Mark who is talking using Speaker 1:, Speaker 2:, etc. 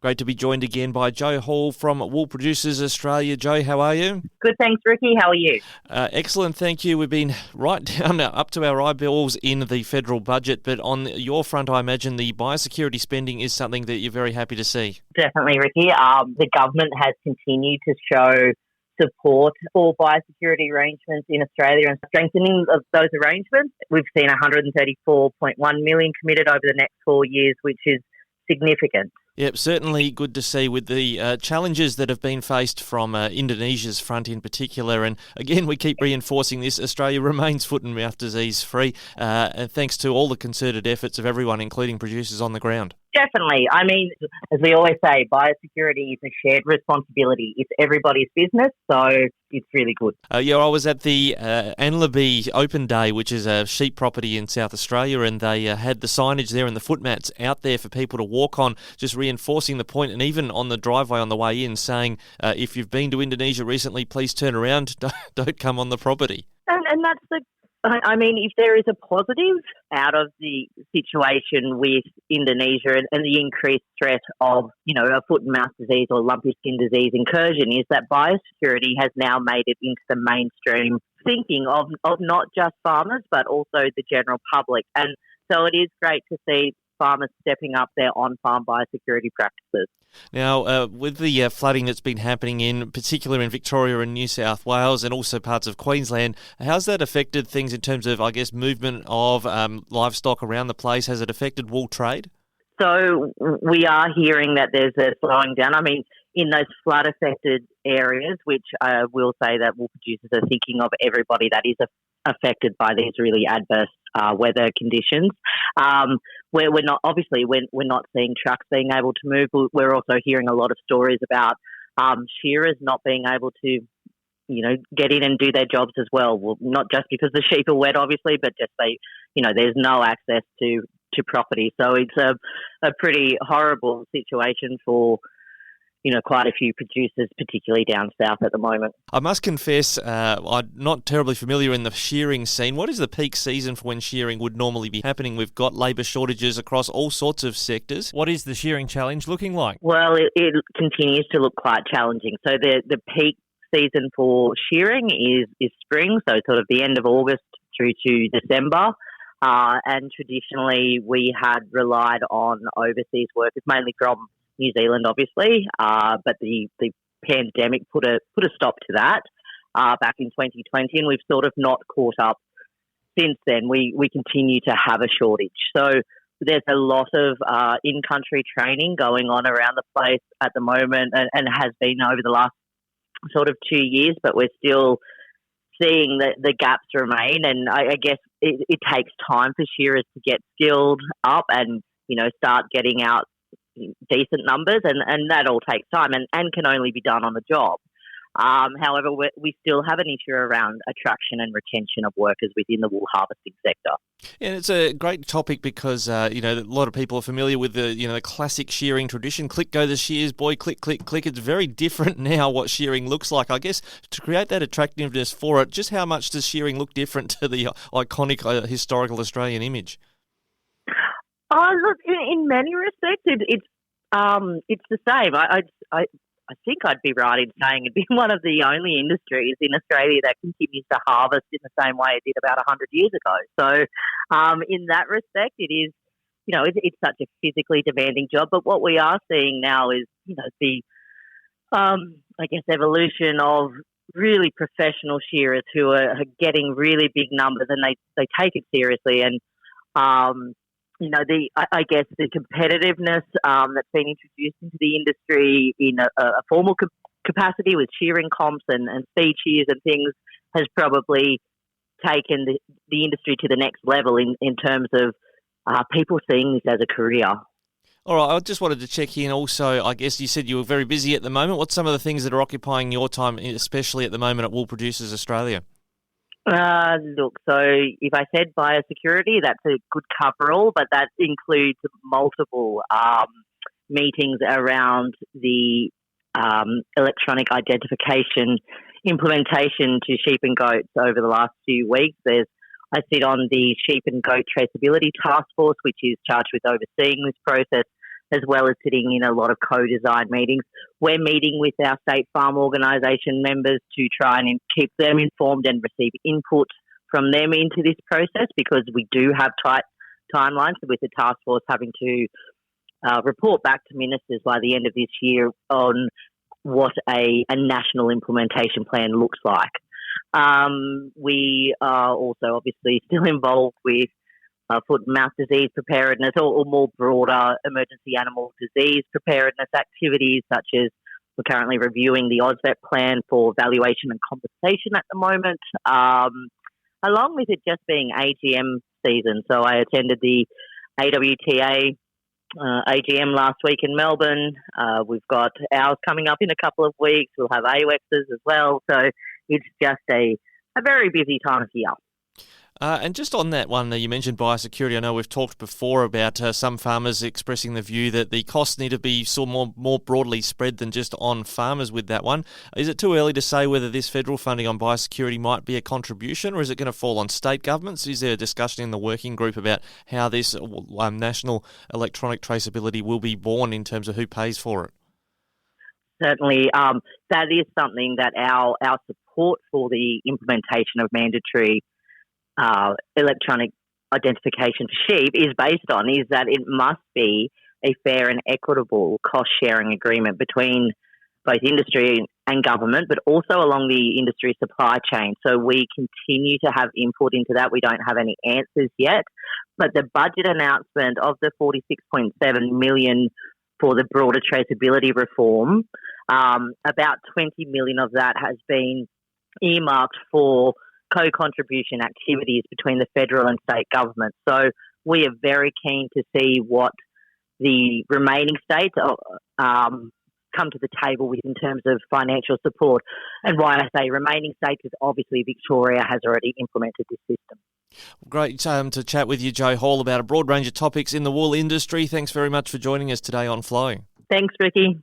Speaker 1: Great to be joined again by Jo Hall from Woolproducers Australia. Jo, how are you?
Speaker 2: Good, thanks, Ricky. How are you?
Speaker 1: Excellent, thank you. We've been right down up to our eyeballs in the federal budget, but on your front, I imagine the biosecurity spending is something that you're very happy to see.
Speaker 2: Definitely, Ricky. The government has continued to show support for biosecurity arrangements in Australia and strengthening of those arrangements. We've seen $134.1 million committed over the next 4 years, which is significant.
Speaker 1: Yep, certainly good to see with the challenges that have been faced from Indonesia's front in particular. And again, we keep reinforcing this. Australia remains foot and mouth disease free, and thanks to all the concerted efforts of everyone, including producers on the ground.
Speaker 2: Definitely. I mean, as we always say, biosecurity is a shared responsibility. It's everybody's business, so it's really good.
Speaker 1: I was at the Anlaby Open Day, which is a sheep property in South Australia, and they had the signage there and the footmats out there for people to walk on, just reinforcing the point, and even on the driveway on the way in saying, if you've been to Indonesia recently, please turn around, don't come on the property.
Speaker 2: And that's I mean, if there is a positive out of the situation with Indonesia and the increased threat of, a foot and mouth disease or lumpy skin disease incursion, is that biosecurity has now made it into the mainstream thinking of not just farmers, but also the general public. And so it is great to see farmers stepping up their on-farm biosecurity practices.
Speaker 1: Now, with the flooding that's been happening in particular in Victoria and New South Wales and also parts of Queensland, how's that affected things in terms of, movement of livestock around the place? Has it affected wool trade?
Speaker 2: So we are hearing that there's a slowing down. I mean, in those flood-affected areas, which I will say that wool producers are thinking of everybody that is affected by these really adverse weather conditions. Where we're not seeing trucks being able to move. We're also hearing a lot of stories about shearers not being able to, get in and do their jobs as well. Well, not just because the sheep are wet, obviously, but just there's no access to property. So it's a pretty horrible situation for quite a few producers, particularly down south at the moment.
Speaker 1: I must confess, I'm not terribly familiar in the shearing scene. What is the peak season for when shearing would normally be happening? We've got labour shortages across all sorts of sectors. What is the shearing challenge looking like?
Speaker 2: Well, it continues to look quite challenging. So the peak season for shearing is spring, so sort of the end of August through to December. And traditionally, we had relied on overseas workers, mainly from New Zealand, obviously, but the pandemic put a stop to that back in 2020, and we've sort of not caught up since then. We continue to have a shortage. So there's a lot of in-country training going on around the place at the moment and has been over the last sort of 2 years, but we're still seeing the gaps remain, and I guess it takes time for shearers to get skilled up and, start getting out decent numbers, and that all takes time and can only be done on the job. However, we still have an issue around attraction and retention of workers within the wool harvesting sector.
Speaker 1: And it's a great topic because, a lot of people are familiar with the classic shearing tradition. Click, go the shears, boy, click, click, click. It's very different now what shearing looks like. I guess to create that attractiveness for it, just how much does shearing look different to the iconic historical Australian image?
Speaker 2: Look, in many respects, it's the same. I think I'd be right in saying it'd be one of the only industries in Australia that continues to harvest in the same way it did about 100 years ago. So, in that respect, it is, it's such a physically demanding job. But what we are seeing now is, the, evolution of really professional shearers who are getting really big numbers, and they take it seriously. And the competitiveness that's been introduced into the industry in a formal capacity with shearing comps and speed shears and things has probably taken the industry to the next level in terms of people seeing this as a career.
Speaker 1: All right, I just wanted to check in also, I guess you said you were very busy at the moment. What's some of the things that are occupying your time, especially at the moment at Woolproducers Australia?
Speaker 2: So if I said biosecurity, that's a good coverall, but that includes multiple meetings around the electronic identification implementation to sheep and goats over the last few weeks. I sit on the sheep and goat traceability task force, which is charged with overseeing this process. as well as sitting in a lot of co-design meetings. We're meeting with our state farm organisation members to try and keep them informed and receive input from them into this process, because we do have tight timelines with the task force having to report back to ministers by the end of this year on what a national implementation plan looks like. We are also obviously still involved with foot and mouth disease preparedness, or more broader emergency animal disease preparedness activities, such as we're currently reviewing the OSVET plan for valuation and compensation at the moment, along with it just being AGM season. So I attended the AWTA AGM last week in Melbourne. We've got ours coming up in a couple of weeks. We'll have AWEXs as well. So it's just a very busy time of year.
Speaker 1: And just on that one, you mentioned biosecurity. I know we've talked before about some farmers expressing the view that the costs need to be more broadly spread than just on farmers with that one. Is it too early to say whether this federal funding on biosecurity might be a contribution, or is it going to fall on state governments? Is there a discussion in the working group about how this national electronic traceability will be borne in terms of who pays for it?
Speaker 2: Certainly, that is something that our support for the implementation of mandatory electronic identification for sheep is based on, is that it must be a fair and equitable cost-sharing agreement between both industry and government, but also along the industry supply chain. So we continue to have input into that. We don't have any answers yet, but the budget announcement of the $46.7 million for the broader traceability reform, about $20 million of that has been earmarked for co-contribution activities between the federal and state government. So we are very keen to see what the remaining states come to the table with in terms of financial support. And why I say remaining states is obviously Victoria has already implemented this system.
Speaker 1: Great to chat with you, Jo Hall, about a broad range of topics in the wool industry. Thanks very much for joining us today on Flow.
Speaker 2: Thanks, Ricky.